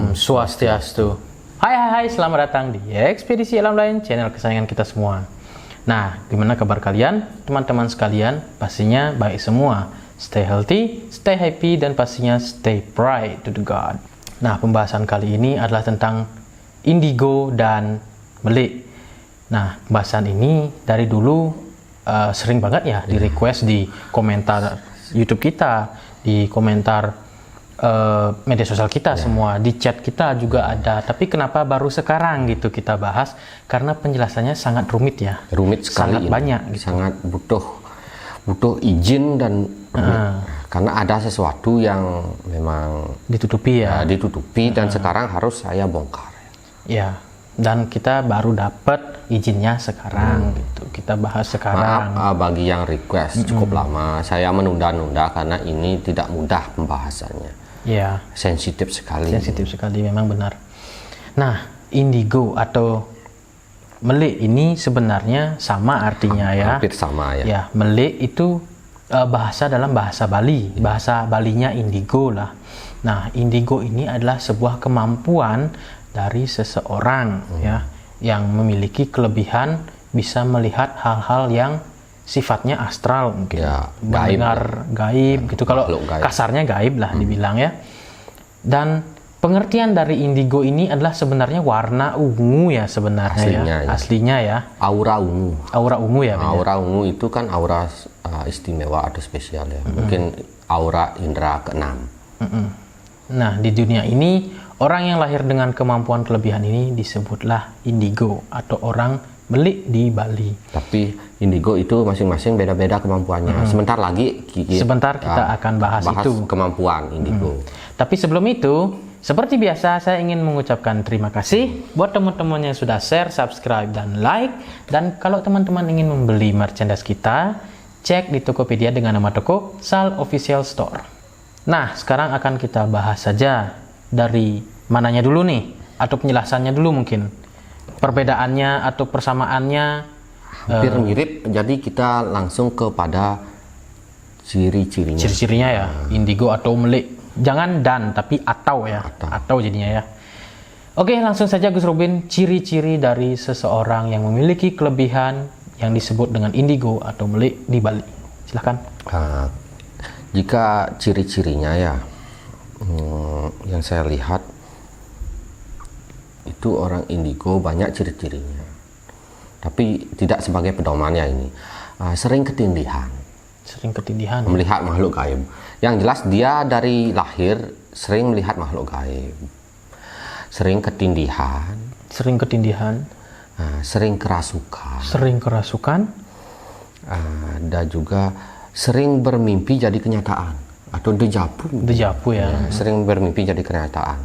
Om Swastiastu. Hai, selamat datang di Ekspedisi Alam Lain, channel kesayangan kita semua. Nah, gimana kabar kalian? Teman-teman sekalian, pastinya baik semua. Stay healthy, stay happy, dan pastinya stay bright to the God. Nah, pembahasan kali ini adalah tentang indigo dan melik. Nah, pembahasan ini dari dulu sering banget ya di request di komentar YouTube kita, di komentar media sosial kita semua, di chat kita juga ada. Tapi kenapa baru sekarang gitu kita bahas? Karena penjelasannya sangat rumit ya. Rumit sekali. Sangat banyak. Gitu. Sangat butuh izin dan karena ada sesuatu yang memang ditutupi ya. Ditutupi dan sekarang harus saya bongkar. Ya. Dan kita baru dapat izinnya sekarang gitu. Kita bahas sekarang. Maaf bagi yang request cukup lama. Saya menunda-nunda karena ini tidak mudah pembahasannya. Ya. Sensitif sekali. Sensitif sekali, memang benar. Nah, indigo atau melik ini sebenarnya sama artinya ya. Hampir sama ya. Ya, melik itu bahasa dalam bahasa Bali. Bahasa Balinya indigo lah. Nah, indigo ini adalah sebuah kemampuan dari seseorang ya yang memiliki kelebihan bisa melihat hal-hal yang sifatnya astral mungkin ya, mendengar gaib gitu, kalau kasarnya gaib lah dibilang ya. Dan pengertian dari indigo ini adalah sebenarnya warna ungu ya sebenarnya aslinya ya. Aura ungu ya. Aura ungu itu kan aura istimewa atau spesial ya. Mungkin aura indera keenam. Nah, di dunia ini orang yang lahir dengan kemampuan kelebihan ini disebutlah indigo atau orang melik di Bali. Tapi indigo itu masing-masing beda-beda kemampuannya. Sebentar kita akan bahas itu kemampuan indigo. Tapi sebelum itu, seperti biasa saya ingin mengucapkan terima kasih buat teman-teman yang sudah share, subscribe, dan like. Dan kalau teman-teman ingin membeli merchandise kita, cek di Tokopedia dengan nama toko Sal Official Store. Nah, sekarang akan kita bahas saja dari mananya dulu nih, atau penjelasannya dulu mungkin. Perbedaannya atau persamaannya hampir mirip, jadi kita langsung kepada ciri-cirinya. Ciri-cirinya ya, indigo atau melik. Jangan dan, tapi atau ya. Atau jadinya ya. Oke, langsung saja Gus Robin, ciri-ciri dari seseorang yang memiliki kelebihan yang disebut dengan indigo atau melik di Bali. Silahkan. Jika ciri-cirinya ya, yang saya lihat itu orang indigo banyak ciri-cirinya, tapi tidak sebagai pedomannya ini. Sering ketindihan, melihat makhluk gaib. Yang jelas dia dari lahir sering melihat makhluk gaib, sering ketindihan, sering kerasukan, ada juga sering bermimpi jadi kenyataan atau dejavu ya. Sering bermimpi jadi kenyataan,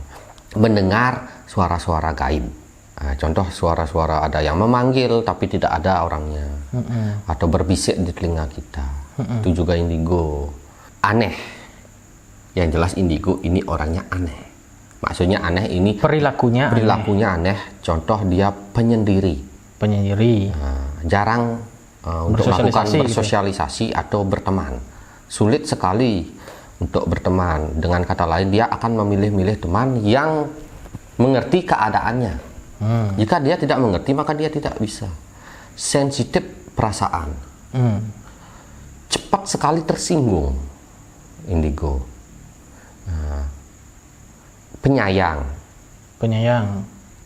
mendengar suara-suara gaib. Contoh suara-suara ada yang memanggil tapi tidak ada orangnya, atau berbisik di telinga kita. Itu juga indigo. Aneh. Yang jelas indigo ini orangnya aneh. Maksudnya aneh ini perilakunya aneh. Contoh dia penyendiri. Jarang untuk melakukan bersosialisasi gitu, atau berteman. Sulit sekali untuk berteman. Dengan kata lain, dia akan memilih-milih teman yang mengerti keadaannya. Jika dia tidak mengerti, maka dia tidak bisa. Sensitif perasaan. Cepat sekali tersinggung. Indigo. Penyayang.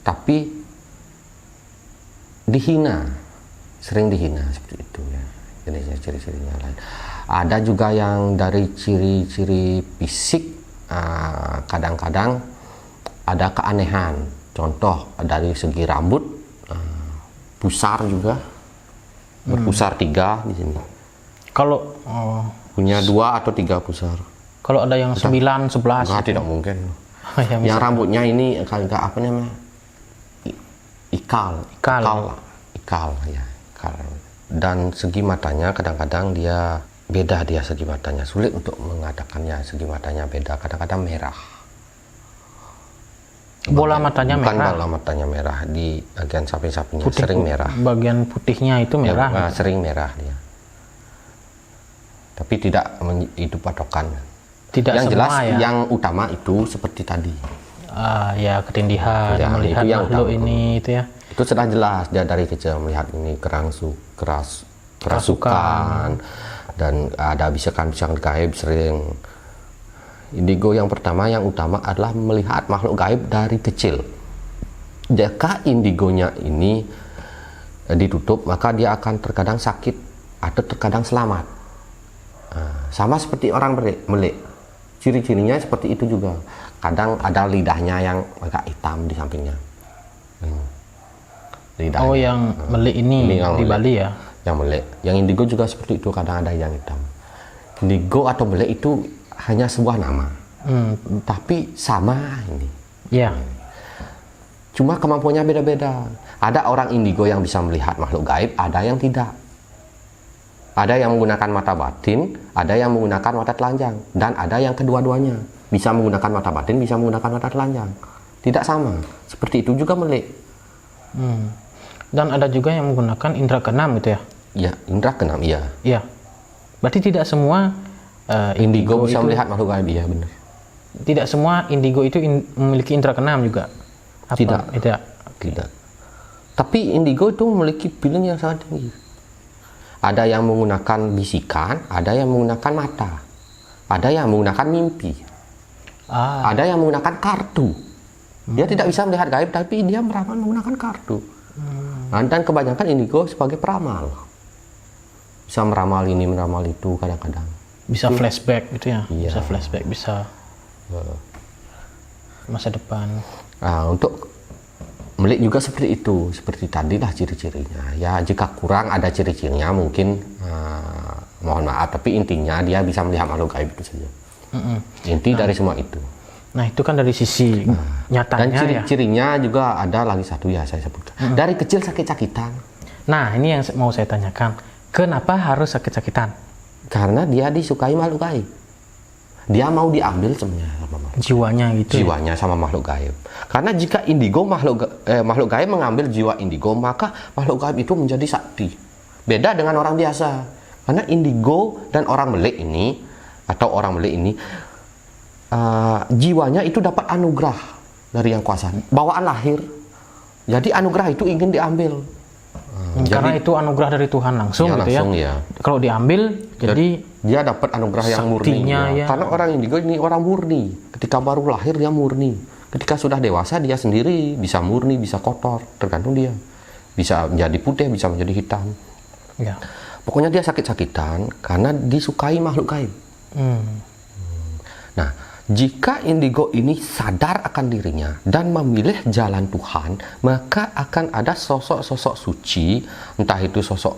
Tapi sering dihina seperti itu ya. Jenisnya ciri-cirinya lain. Ada juga yang dari ciri-ciri fisik, kadang-kadang ada keanehan. Contoh dari segi rambut, pusar juga, berpusar 3 di sini. Kalau punya 2 atau 3 pusar. Kalau ada yang 9, 11. Tidak mungkin. Yang rambutnya ini agak apa namanya? Ikal. Dan segi matanya kadang-kadang dia beda, segi matanya sulit untuk mengatakannya. Segi matanya beda, kadang-kadang merah. Bola matanya bukan merah. Bola matanya merah di bagian samping-sampingnya sering merah. Bagian putihnya itu merah. Ya, sering merah dia. Tapi tidak itu patokan. Tidak yang semua jelas ya. Yang utama itu seperti tadi. ya ketindihan, Ya, melihat itu yang makhluk utama. ini itu ya. Itu sudah jelas dia dari kecil melihat ini kerasukan dan ada bisikan-bisikan gaib sering. Indigo yang pertama yang utama adalah melihat makhluk gaib dari kecil. Jika indigonya ini ditutup, maka dia akan terkadang sakit atau terkadang selamat. Sama seperti orang melek. Ciri-cirinya seperti itu juga. Kadang ada lidahnya yang agak hitam di sampingnya. Lidahnya. Oh, yang melek ini yang di melek. Bali ya. Yang melek. Yang indigo juga seperti itu, kadang ada yang hitam. Indigo atau melek itu hanya sebuah nama. Tapi sama ini. Ya. Cuma kemampuannya beda-beda. Ada orang indigo yang bisa melihat makhluk gaib, ada yang tidak. Ada yang menggunakan mata batin, ada yang menggunakan mata telanjang, dan ada yang kedua-duanya. Bisa menggunakan mata batin, bisa menggunakan mata telanjang. Tidak sama. Seperti itu juga melek. Dan ada juga yang menggunakan indera keenam gitu ya. Ya, indera keenam, iya. Iya. Berarti tidak semua Indigo bisa itu, melihat makhluk gaib, iya benar. tidak semua indigo itu memiliki indera keenam juga. Apa? Tidak. Tidak. Tapi indigo itu memiliki feeling yang sangat tinggi. Ada yang menggunakan bisikan, ada yang menggunakan mata, ada yang menggunakan mimpi, ada yang menggunakan kartu. Dia tidak bisa melihat gaib, tapi dia meramal menggunakan kartu. Dan kebanyakan indigo sebagai peramal. Bisa meramal ini, meramal itu kadang-kadang. Bisa flashback gitu ya. Iya. Bisa flashback, bisa masa depan. Nah, untuk melek juga seperti itu, seperti tadi lah ciri-cirinya. Ya jika kurang ada ciri-cirinya mungkin mohon maaf, tapi intinya dia bisa melihat makhluk gaib itu saja. Inti dari semua itu. Nah, itu kan dari sisi nyatanya. Dan ciri-cirinya juga ada lagi satu ya saya sebutkan. Dari kecil sakit-sakitan. Nah, ini yang mau saya tanyakan. Kenapa harus sakit-sakitan? Karena dia disukai makhluk gaib. Dia mau diambil sebenarnya sama makhluk. Jiwanya gitu. Jiwanya sama makhluk gaib. Karena jika indigo makhluk gaib mengambil jiwa indigo, maka makhluk gaib itu menjadi sakti. Beda dengan orang biasa. Karena indigo dan orang melek ini atau orang melek ini jiwanya itu dapat anugerah dari yang kuasa, bawaan lahir. Jadi anugerah itu ingin diambil. Karena itu anugerah dari Tuhan langsung, ya, gitu langsung, ya. Ya. Kalau diambil, jadi dia dapat anugerah yang murni. Ya. Karena orang indigo ini orang murni. Ketika baru lahir dia murni. Ketika sudah dewasa dia sendiri bisa murni, bisa kotor, tergantung dia. Bisa menjadi putih, bisa menjadi hitam. Ya. Pokoknya dia sakit-sakitan karena disukai makhluk gaib. Nah, jika indigo ini sadar akan dirinya dan memilih jalan Tuhan, maka akan ada sosok-sosok suci, entah itu sosok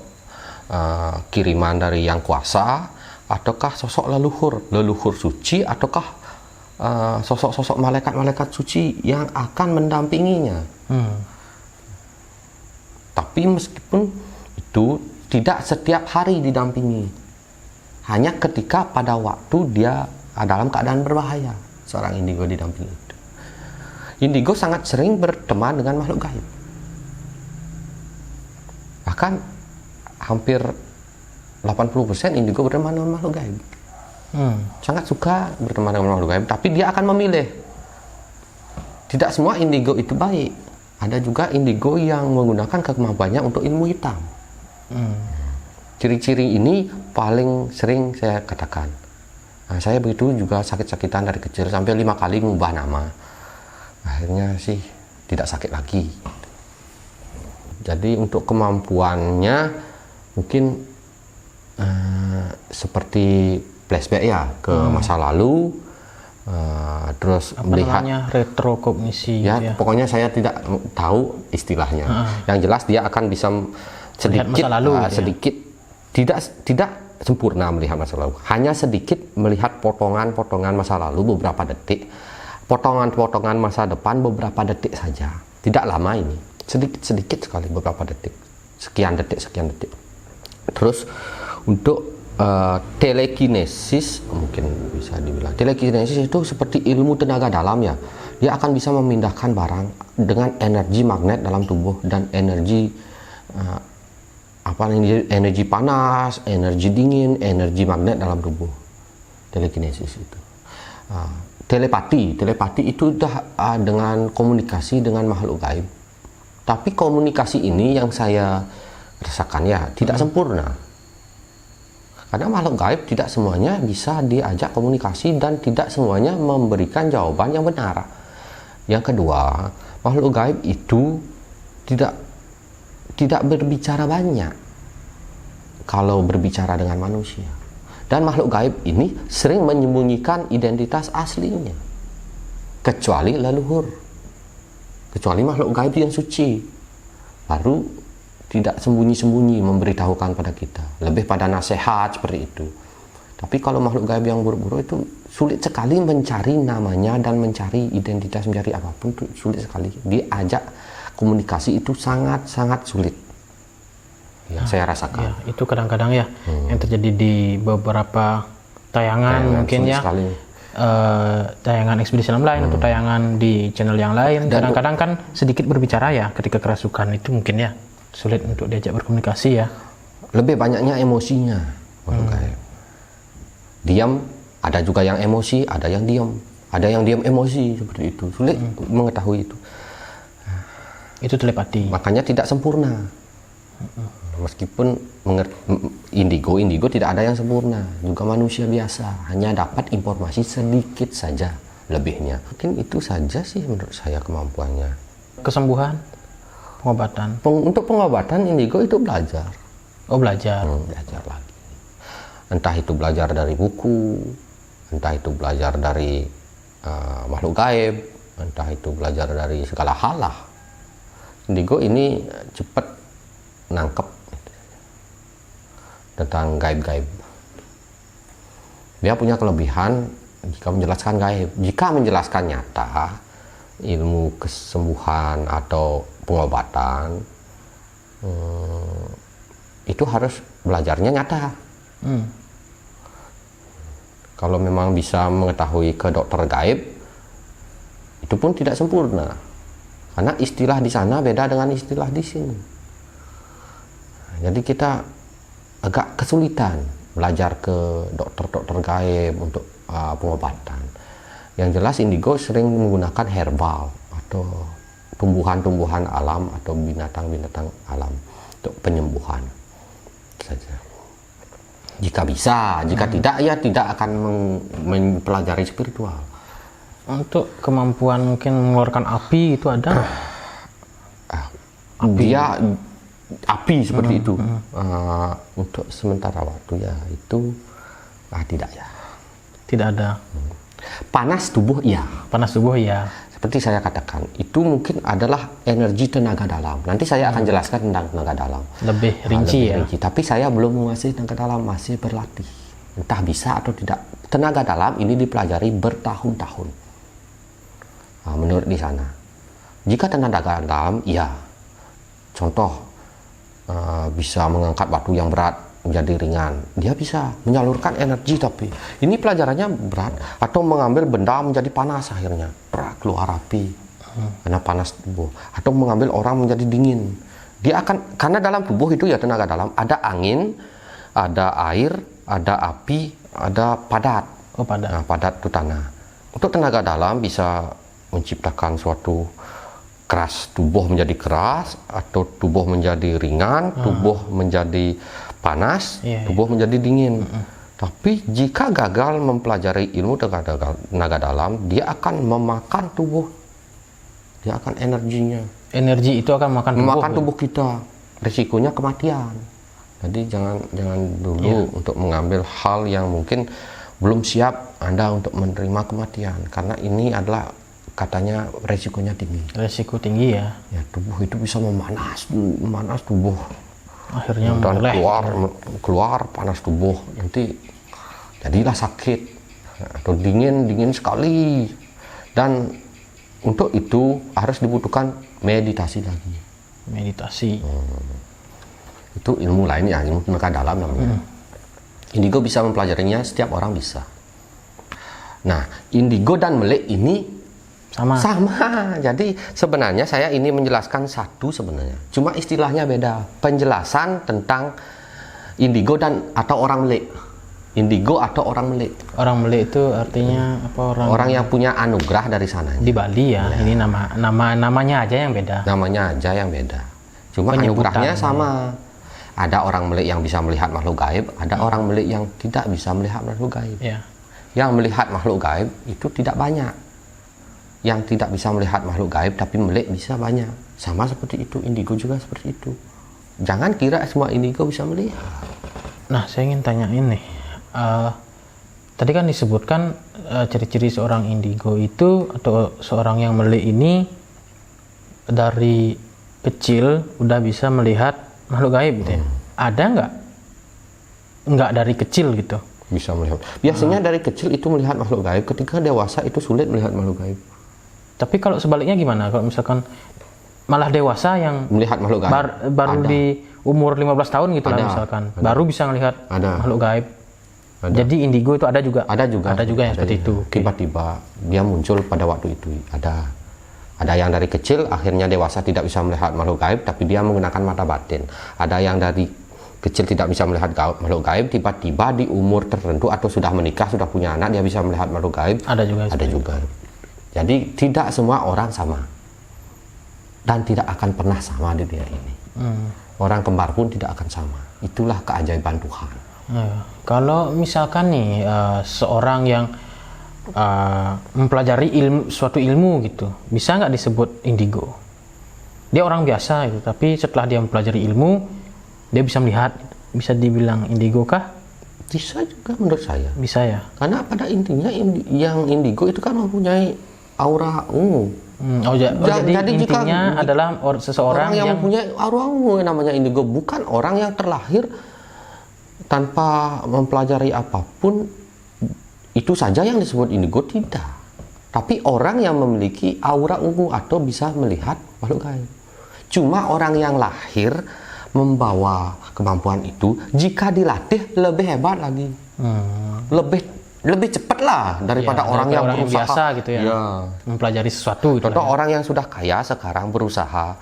kiriman dari yang kuasa, ataukah sosok leluhur suci, ataukah sosok-sosok malaikat-malaikat suci yang akan mendampinginya. Tapi meskipun itu tidak setiap hari didampingi, hanya ketika pada waktu dia dalam keadaan berbahaya, seorang indigo didampingi itu. Indigo sangat sering berteman dengan makhluk gaib. Bahkan hampir 80% indigo berteman dengan makhluk gaib. Sangat suka berteman dengan makhluk gaib, tapi dia akan memilih. Tidak semua indigo itu baik. Ada juga indigo yang menggunakan kemampuannya untuk ilmu hitam. Ciri-ciri ini paling sering saya katakan. Nah, saya begitu juga sakit-sakitan dari kecil sampai 5 kali mengubah nama. Akhirnya sih tidak sakit lagi. Jadi untuk kemampuannya mungkin seperti flashback ya ke masa lalu, terus melihat retrokognisi. Ya, gitu ya. pokoknya saya tidak tahu istilahnya. Yang jelas dia akan bisa sedikit masa lalu, sedikit tidak sempurna melihat masa lalu, hanya sedikit melihat potongan-potongan masa lalu beberapa detik, potongan-potongan masa depan beberapa detik saja, tidak lama ini, sedikit sekali beberapa detik, sekian detik. Terus untuk telekinesis, mungkin bisa dibilang telekinesis itu seperti ilmu tenaga dalam ya, dia akan bisa memindahkan barang dengan energi magnet dalam tubuh dan energi energi panas, energi dingin, energi magnet dalam tubuh. Telekinesis itu. Telepati itu udah dengan komunikasi dengan makhluk gaib. Tapi komunikasi ini yang saya rasakan ya tidak sempurna. Karena makhluk gaib tidak semuanya bisa diajak komunikasi dan tidak semuanya memberikan jawaban yang benar. Yang kedua, makhluk gaib itu tidak berbicara banyak kalau berbicara dengan manusia. Dan makhluk gaib ini sering menyembunyikan identitas aslinya. Kecuali leluhur. Kecuali makhluk gaib yang suci. Baru tidak sembunyi-sembunyi memberitahukan pada kita. Lebih pada nasihat seperti itu. Tapi kalau makhluk gaib yang buruk-buruk itu sulit sekali mencari namanya dan mencari identitas, mencari apapun itu sulit sekali. Diajak komunikasi itu sangat-sangat sulit. Yang saya rasakan. Ya, itu kadang-kadang ya yang terjadi di beberapa tayangan mungkin ya. Tayangan ekspedisi alam lain atau tayangan di channel yang lain. Kadang-kadang kan sedikit berbicara ya ketika kerasukan itu mungkin ya. Sulit untuk diajak berkomunikasi ya. Lebih banyaknya emosinya. Diam, ada juga yang emosi, ada yang diam. Ada yang diam emosi seperti itu. Sulit mengetahui itu. Itu telepati. Makanya tidak sempurna. Meskipun indigo tidak ada yang sempurna. Juga manusia biasa. Hanya dapat informasi sedikit saja lebihnya. Mungkin itu saja sih menurut saya kemampuannya. Kesembuhan? Pengobatan? Untuk pengobatan indigo itu belajar. Oh, belajar. Belajar lagi. Entah itu belajar dari buku, entah itu belajar dari makhluk gaib, entah itu belajar dari segala hal lah. Indigo ini cepat nangkep tentang gaib-gaib. Dia punya kelebihan jika menjelaskan gaib. Jika menjelaskan nyata, ilmu kesembuhan atau pengobatan, itu harus belajarnya nyata. Kalau memang bisa mengetahui ke dokter gaib, itu pun tidak sempurna. Karena istilah di sana beda dengan istilah di sini. Jadi kita agak kesulitan belajar ke dokter-dokter gaib untuk pengobatan. Yang jelas indigo sering menggunakan herbal atau tumbuhan-tumbuhan alam atau binatang-binatang alam untuk penyembuhan saja. Jika bisa, jika tidak ya tidak akan mempelajari spiritual. Untuk kemampuan mungkin mengeluarkan api itu ada? Dia api seperti itu. Untuk sementara waktu ya itu tidak ya. Tidak ada. Panas tubuh iya. Panas tubuh iya. Seperti saya katakan, itu mungkin adalah energi tenaga dalam. Nanti saya akan jelaskan tentang tenaga dalam. Lebih rinci ya. Tapi saya belum menguasai tenaga dalam, masih berlatih. Entah bisa atau tidak. Tenaga dalam ini dipelajari bertahun-tahun. Menurut di sana. Jika tenaga dalam, ya. Contoh, bisa mengangkat batu yang berat menjadi ringan. Dia bisa menyalurkan energi, tapi ini pelajarannya berat. Atau mengambil benda menjadi panas akhirnya. Keluar api. Karena panas tubuh. Atau mengambil orang menjadi dingin. Dia akan, karena dalam tubuh itu ya tenaga dalam, ada angin, ada air, ada api, ada padat. Oh, padat. Nah, padat itu tanah. Untuk tenaga dalam bisa menciptakan suatu keras, tubuh menjadi keras, atau tubuh menjadi ringan, tubuh menjadi panas, tubuh menjadi dingin. Tapi jika gagal mempelajari ilmu tenaga dalam, dia akan memakan tubuh. Dia akan energinya. Energi itu akan memakan tubuh kita. Risikonya kematian. Jadi jangan dulu untuk mengambil hal yang mungkin belum siap Anda untuk menerima kematian, karena ini adalah katanya resikonya tinggi. Resiko tinggi ya. Ya, tubuh itu bisa memanas tubuh. Akhirnya dan keluar panas tubuh, nanti jadilah sakit atau dingin sekali. Dan untuk itu harus dibutuhkan meditasi lagi. Meditasi. Itu ilmu lain ya, ilmu tenaga dalam namanya. Indigo bisa mempelajarinya, setiap orang bisa. Nah, indigo dan melek ini sama. Jadi sebenarnya saya ini menjelaskan satu sebenarnya. Cuma istilahnya beda. Penjelasan tentang indigo dan atau orang melek. Indigo atau orang melek. Orang melek itu artinya apa? Orang yang punya anugerah dari sananya. Di Bali ya. Ini namanya aja yang beda. Namanya aja yang beda. Cuma anugerahnya sama. Ada orang melek yang bisa melihat makhluk gaib, ada orang melek yang tidak bisa melihat makhluk gaib. Ya. Yang melihat makhluk gaib itu tidak banyak. Yang tidak bisa melihat makhluk gaib tapi melek bisa banyak. Sama seperti itu, indigo juga seperti itu. Jangan kira semua indigo bisa melihat. Nah, saya ingin tanya ini. Tadi kan disebutkan ciri-ciri seorang indigo itu atau seorang yang melek ini dari kecil udah bisa melihat makhluk gaib gitu ya. Ada nggak dari kecil gitu? Bisa melihat. Biasanya dari kecil itu melihat makhluk gaib, ketika dewasa itu sulit melihat makhluk gaib. Tapi kalau sebaliknya gimana? Kalau misalkan malah dewasa yang Melihat makhluk gaib. Baru di umur 15 tahun gitu lah misalkan, baru bisa melihat makhluk gaib. Jadi indigo itu ada juga. Ada juga yang seperti itu. Tiba-tiba dia muncul pada waktu itu. Ada yang dari kecil akhirnya dewasa tidak bisa melihat makhluk gaib tapi dia menggunakan mata batin. Ada yang dari kecil tidak bisa melihat makhluk gaib, tiba-tiba di umur tertentu atau sudah menikah, sudah punya anak, dia bisa melihat makhluk gaib. Ada juga. Jadi tidak semua orang sama. Dan tidak akan pernah sama di dunia ini. Orang kembar pun tidak akan sama. Itulah keajaiban Tuhan. Kalau misalkan nih seorang yang mempelajari suatu ilmu gitu, bisa nggak disebut indigo? Dia orang biasa gitu, tapi setelah dia mempelajari ilmu, dia bisa melihat, bisa dibilang indigo kah? Bisa juga menurut saya. Bisa ya. Karena pada intinya yang indigo itu kan mempunyai aura ungu. Jadi intinya adalah seseorang yang mempunyai aura ungu, namanya indigo, bukan orang yang terlahir tanpa mempelajari apapun. Itu saja yang disebut indigo, tidak. Tapi orang yang memiliki aura ungu atau bisa melihat makhluk gaib. Cuma orang yang lahir membawa kemampuan itu, jika dilatih lebih hebat lagi. Lebih cepat lah daripada orang yang berusaha biasa gitu ya. Mempelajari sesuatu gitu. Contoh orang yang sudah kaya sekarang berusaha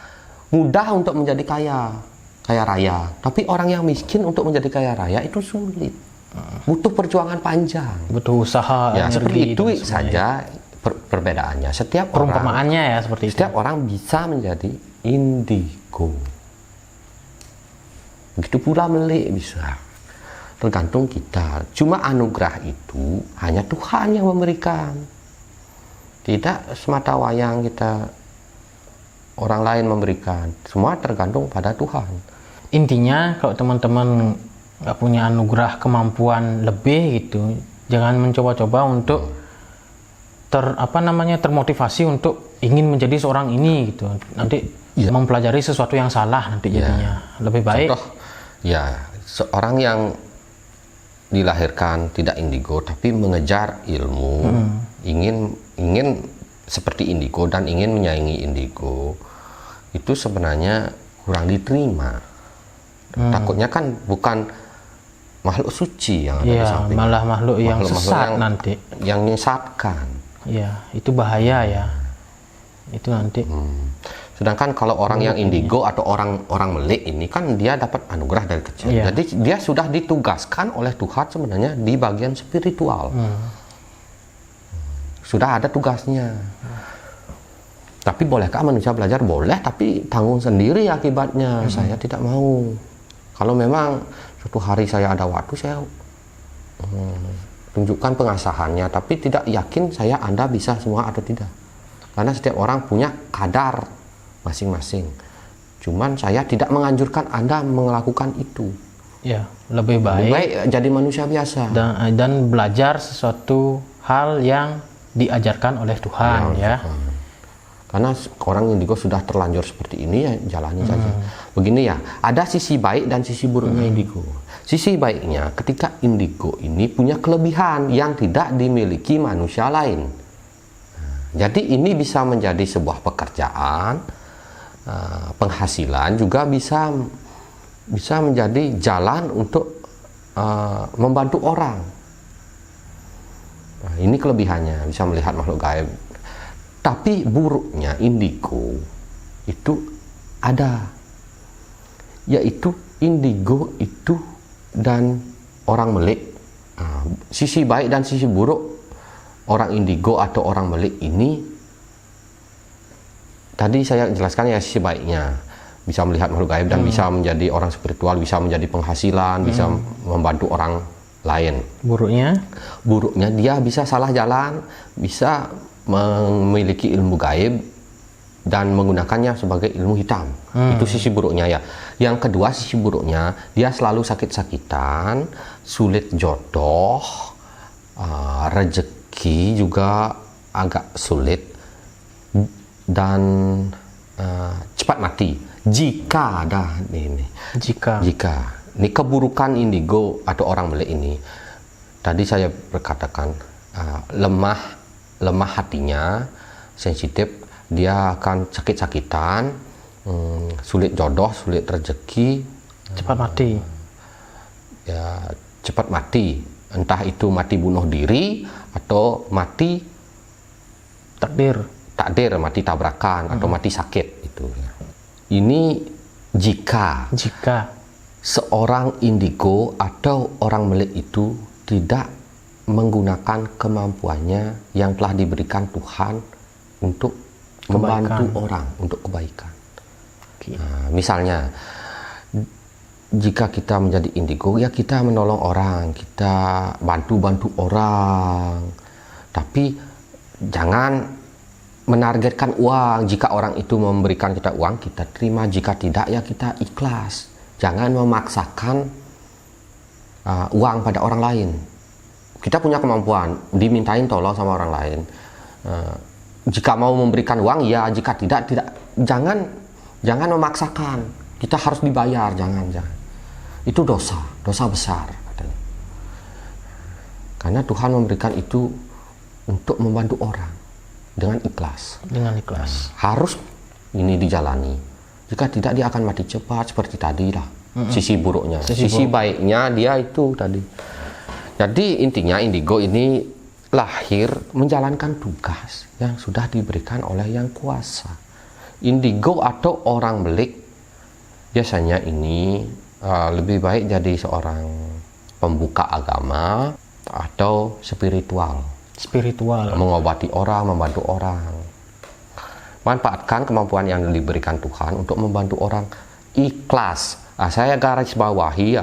mudah untuk menjadi kaya raya. Tapi orang yang miskin untuk menjadi kaya raya itu sulit. Butuh perjuangan panjang, butuh usaha, ya, energi. Seperti itu saja perbedaannya. Perumpamaannya ya seperti itu. Setiap orang bisa menjadi indigo. Begitu pula melek bisa. Tergantung kita. Cuma anugerah itu hanya Tuhan yang memberikan. Tidak semata wayang kita orang lain memberikan. Semua tergantung pada Tuhan. Intinya kalau teman-teman nggak punya anugerah kemampuan lebih gitu, jangan mencoba-coba untuk termotivasi untuk ingin menjadi seorang ini gitu. Nanti mempelajari sesuatu yang salah nanti jadinya. Lebih baik. Contoh, seorang yang dilahirkan tidak indigo tapi mengejar ilmu, ingin seperti indigo dan ingin menyaingi indigo, itu sebenarnya kurang diterima. Takutnya kan bukan makhluk suci yang ada di samping, malah makhluk yang sesat nanti, yang menyesatkan. Ya, itu bahaya ya. Itu nanti. Sedangkan kalau orang yang indigo atau orang melek ini kan dia dapat anugerah dari kecil. Jadi dia sudah ditugaskan oleh Tuhan sebenarnya di bagian spiritual. Sudah ada tugasnya. Tapi bolehkah manusia belajar? Boleh, tapi tanggung sendiri akibatnya. Saya tidak mau. Kalau memang suatu hari saya ada waktu, saya tunjukkan pengasahannya, tapi tidak yakin Anda bisa semua atau tidak. Karena setiap orang punya kadar masing-masing. Cuman saya tidak menganjurkan Anda melakukan itu. Ya, lebih baik jadi manusia biasa. Dan belajar sesuatu hal yang diajarkan oleh Tuhan ya. Karena orang indigo sudah terlanjur seperti ini, ya jalani saja. Begini ya, ada sisi baik dan sisi buruknya indigo. Sisi baiknya ketika indigo ini punya kelebihan yang tidak dimiliki manusia lain. Jadi ini bisa menjadi sebuah pekerjaan, penghasilan, juga bisa menjadi jalan untuk membantu orang. Nah, ini kelebihannya, bisa melihat makhluk gaib. Tapi buruknya indigo itu ada, yaitu indigo itu dan orang melek Sisi baik dan sisi buruk orang indigo atau orang melik ini, tadi saya jelaskan ya sisi baiknya, bisa melihat makhluk gaib dan bisa menjadi orang spiritual, bisa menjadi penghasilan, bisa membantu orang lain. Buruknya dia bisa salah jalan, bisa memiliki ilmu gaib dan menggunakannya sebagai ilmu hitam. Itu sisi buruknya ya. Yang kedua, sisi buruknya dia selalu sakit-sakitan, sulit jodoh, rezeki juga agak sulit, dan cepat mati jika ada jika ini keburukan indigo atau orang melik ini. Tadi saya berkatakan lemah hatinya, sensitif, dia akan sakit-sakitan, sulit jodoh, sulit rezeki, cepat mati, entah itu mati bunuh diri atau mati takdir, mati tabrakan atau mati sakit. Itu ini jika seorang indigo atau orang melik itu tidak menggunakan kemampuannya yang telah diberikan Tuhan untuk membantu orang, untuk kebaikan. Misalnya jika kita menjadi indigo, ya kita menolong orang, kita bantu orang, tapi jangan menargetkan uang. Jika orang itu memberikan kita uang, kita terima. Jika tidak, ya kita ikhlas. Jangan memaksakan uang pada orang lain. Kita punya kemampuan, dimintain tolong sama orang lain. Jika mau memberikan uang, ya. Jika tidak. Jangan memaksakan. Kita harus dibayar, jangan. Itu dosa besar. Karena Tuhan memberikan itu untuk membantu orang. Dengan ikhlas. Harus ini dijalani. Jika tidak, dia akan mati cepat seperti tadi lah. Sisi buruknya. Sisi baiknya dia itu tadi. Jadi intinya indigo ini lahir menjalankan tugas yang sudah diberikan oleh Yang Kuasa. Indigo atau orang melik biasanya ini lebih baik jadi seorang pembuka agama atau spiritual, mengobati orang, membantu orang. Manfaatkan kemampuan yang diberikan Tuhan untuk membantu orang, ikhlas. Saya garis bawahi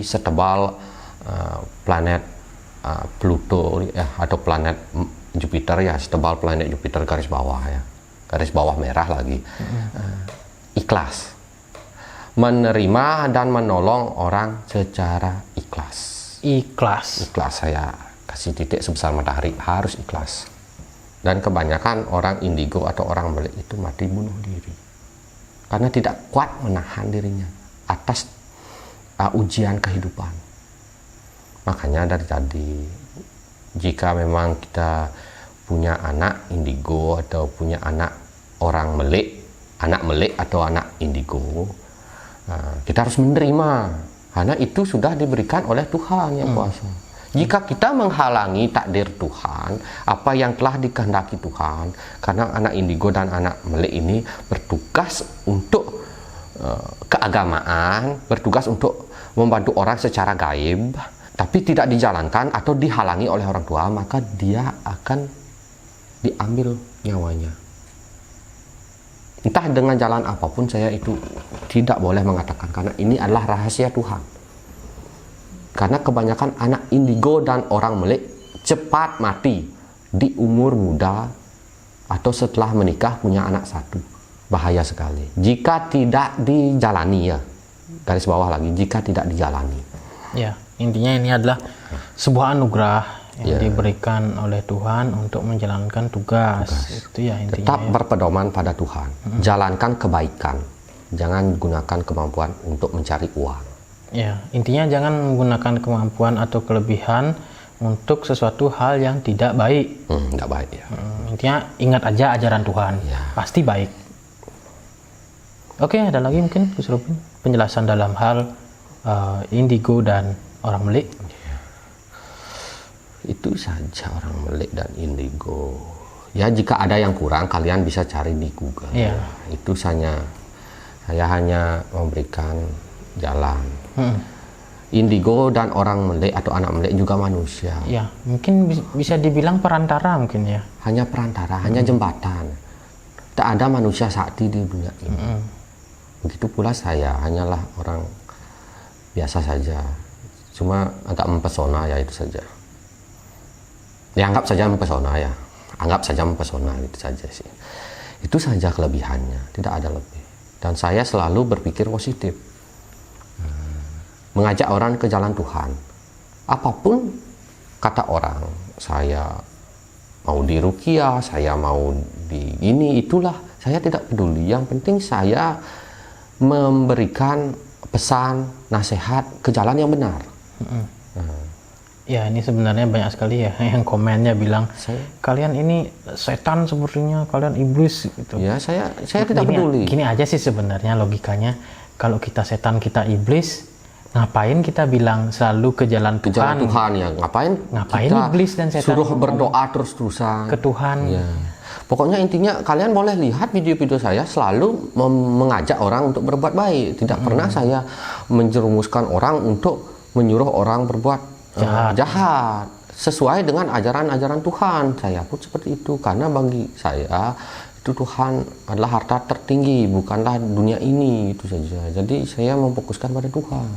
setebal planet Pluto ya, atau planet Jupiter ya, setebal planet Jupiter, garis bawah merah lagi. Ikhlas, menerima dan menolong orang secara ikhlas. Saya kasih titik sebesar matahari, harus ikhlas. Dan kebanyakan orang indigo atau orang melik itu mati bunuh diri karena tidak kuat menahan dirinya atas ujian kehidupan. Makanya dari tadi, jika memang kita punya anak indigo atau punya anak orang melik, anak melik atau anak indigo, kita harus menerima karena itu sudah diberikan oleh Tuhan Yang Kuasa. Jika kita menghalangi takdir Tuhan, apa yang telah dikehendaki Tuhan, karena anak indigo dan anak melik ini bertugas untuk keagamaan, bertugas untuk membantu orang secara gaib, tapi tidak dijalankan atau dihalangi oleh orang tua, maka dia akan diambil nyawanya. Entah dengan jalan apapun, saya itu tidak boleh mengatakan, karena ini adalah rahasia Tuhan. Karena kebanyakan anak indigo dan orang melik cepat mati di umur muda atau setelah menikah punya anak satu. Bahaya sekali jika tidak dijalani, ya. Garis bawah lagi, jika tidak dijalani. Ya, intinya ini adalah sebuah anugerah yang diberikan oleh Tuhan untuk menjalankan tugas. Itu ya intinya. Tetap berpedoman pada Tuhan. Jalankan kebaikan. Jangan gunakan kemampuan untuk mencari uang. Ya, intinya jangan menggunakan kemampuan atau kelebihan untuk sesuatu hal yang tidak baik. Tidak baik ya. Intinya ingat aja ajaran Tuhan, pasti baik. Oke, ada lagi mungkin Gus Robin penjelasan dalam hal indigo dan orang melik? Itu saja orang melik dan indigo. Ya, jika ada yang kurang kalian bisa cari di Google. Itu saya hanya memberikan jalan. indigo dan orang melek atau anak melek juga manusia. Ya, mungkin bisa dibilang perantara mungkin ya. Hanya perantara, hanya jembatan. Tak ada manusia sakti di dunia ini. Begitu pula saya, hanyalah orang biasa saja. Cuma agak mempesona ya, itu saja. Ya anggap saja mempesona ya. Anggap saja mempesona, itu saja sih. Itu saja kelebihannya, tidak ada lebih. Dan saya selalu berpikir positif. Mengajak orang ke jalan Tuhan. Apapun kata orang, saya mau diruqyah, saya mau di ini, itulah. Saya tidak peduli. Yang penting saya memberikan pesan, nasihat ke jalan yang benar. Ya, ini sebenarnya banyak sekali ya yang komennya bilang kalian ini setan sepertinya, kalian iblis gitu. Ya, saya tidak peduli. Gini aja sih sebenarnya logikanya, kalau kita setan, kita iblis, ngapain kita bilang selalu ke jalan Tuhan? Ke jalan Tuhan ya, ngapain kita iblis dan setan suruh berdoa terus-terusan ke Tuhan? Ya. Pokoknya intinya kalian boleh lihat video-video saya selalu mengajak orang untuk berbuat baik. Tidak pernah saya menjerumuskan orang untuk menyuruh orang berbuat jahat sesuai dengan ajaran-ajaran Tuhan. Saya pun seperti itu, karena bagi saya itu Tuhan adalah harta tertinggi, bukanlah dunia ini, itu saja. Jadi saya memfokuskan pada Tuhan.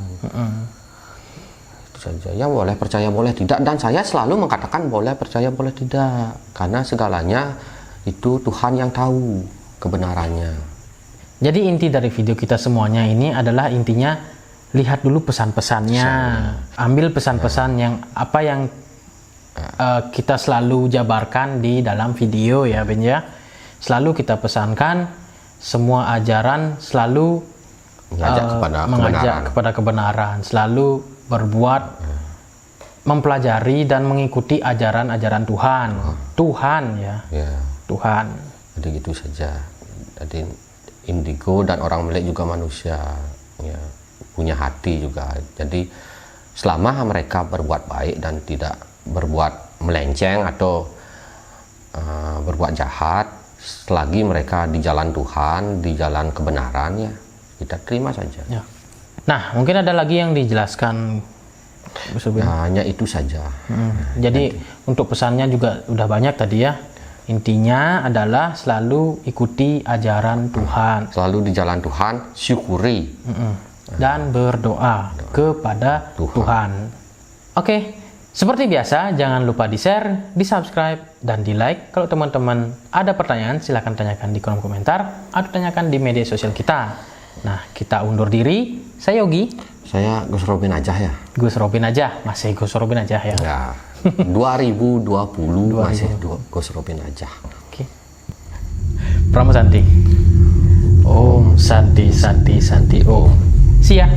Itu saja. Yang boleh percaya boleh tidak, dan saya selalu mengatakan boleh percaya boleh tidak, karena segalanya itu Tuhan yang tahu kebenarannya. Jadi inti dari video kita semuanya ini adalah intinya lihat dulu pesan-pesannya, ambil pesan-pesan yang apa yang kita selalu jabarkan di dalam video ya Ben ya. Selalu kita pesankan semua ajaran selalu mengajak kepada kebenaran, selalu berbuat mempelajari dan mengikuti ajaran-ajaran Tuhan. Tuhan ya. Tuhan. Jadi gitu saja. Jadi indigo dan orang melek juga manusia ya, punya hati juga. Jadi selama mereka berbuat baik dan tidak berbuat melenceng atau berbuat jahat, selagi mereka di jalan Tuhan, di jalan kebenaran ya, kita terima saja. Ya. Nah, mungkin ada lagi yang dijelaskan. Hanya itu saja. Jadi untuk pesannya juga udah banyak tadi ya. Intinya adalah selalu ikuti ajaran Tuhan. Selalu di jalan Tuhan, syukuri. Dan berdoa kepada Tuhan. Oke, seperti biasa jangan lupa di-share, di-subscribe, dan di-like. Kalau teman-teman ada pertanyaan silahkan tanyakan di kolom komentar atau tanyakan di media sosial kita. Nah, kita undur diri. Saya Yogi. Saya Gus Robin aja ya. Gus Robin aja, masih Gus Robin aja ya. Ya. 2020 masih Gus Robin aja. Oke. Pramu Santi. Om Santi Santi Santi Om. See ya.